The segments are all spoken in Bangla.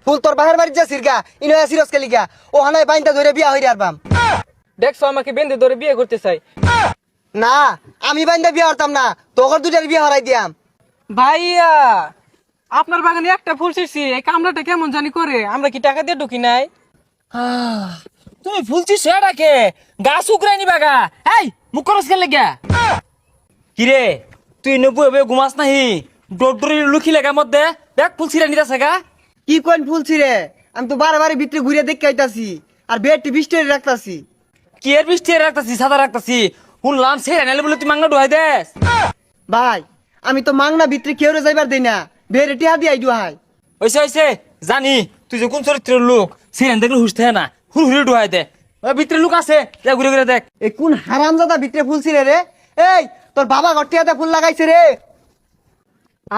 ফুল তোর বাহের বাড়ি যা সিরগা ইনো সিরস কে লিগা ও হানায় বাইন্দা ধরে বিয়া হইরে আরবাম। দেখছো আমাকে বেঁধে ধরে বিয়ে করতে চাই। না আমি বাইন্দা বিয়া হরতাম না, তোর দুটার বিয়া হরাই দিয়াম। ভাইয়া আপনার বাগানে একটা ফুল ছিঁড়ছি, এই কামড়াটা কেমন জানি করে, আমরা কি টাকা দিয়ে ঢুকি নাই? তুমি ফুল ছিঁড়ছো এটাকে গাছ উকরাই নিবা গা। এই মুখ করস কেন লেগা? কিরে তুই নবুয়ে বয়ে ঘুমাস নাহি? ডোডরি লুকি লাগা মধ্যে দেখ ফুল ছিঁড়ে নিতাছে গা। কি কোন ফুল ছিড়ে? আমি তো বারে বারে ভিতরে ঘুরে দেখে আইতাছি আর বেডটি বৃষ্টি রাখতাছি। কি এর বৃষ্টি রাখতাছি সাদা রাখতাছি, শুনলাম ছেড়ে নাইলে বলে তুই মাংনা ডুহাই দেস। ভাই আমি তো মাংনা ভিতরে কেউ যাইবার দেই না, বেড়ে টিহা দিয়ে আইডু হাই। হইছে হইছে জানি তুই যে কোন চরিত্রের লোক, ছেড়ে দেখলে হুস থাকে না, হুর হুড়ি ডুহাই দে। ওই ভিতরে লোক আছে, যা ঘুরে ঘুরে দেখ। এই কোন হারামজাদা ভিতরে ফুল ছিড়ে রে? এই তোর বাবা গটিয়াতে ফুল লাগাইছে রে।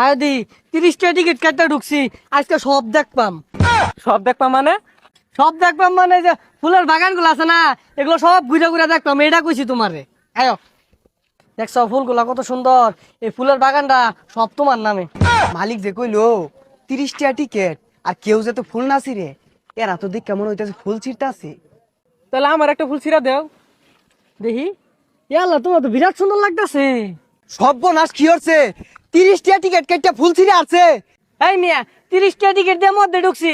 আদি 30টা টিকিট কাটতে ঢুকছি, আজকে সব দেখবাম। সব দেখবা মানে? সব দেখবাম মানে যে ফুলের বাগানগুলো আছে না, এগুলো সব ঘুরে ঘুরে দেখবাম, এটা কইছি তোমারে। আয়ো দেখছো ফুলগুলা কত সুন্দর, এই ফুলের বাগানটা সব তোমার নামে। মালিক যে কইলো 30টা টিকেট আর কেউ যে তো ফুল না ছিড়ে, এরা তো দেখ কেমন হইতাছে ফুল ছিড়তাছে। তাহলে আমার একটা ফুল ছিঁড়া দেও দেখি ইয়াল্লা তোমার তো বিরাট সুন্দর লাগতেছে। সর্বনাশ কি হচ্ছে? 30টা টিকেট কেটে ফুল ছিড়ে আছে। এই মিয়া 30টা টিকিট দিয়ে মধ্যে ঢুকছি,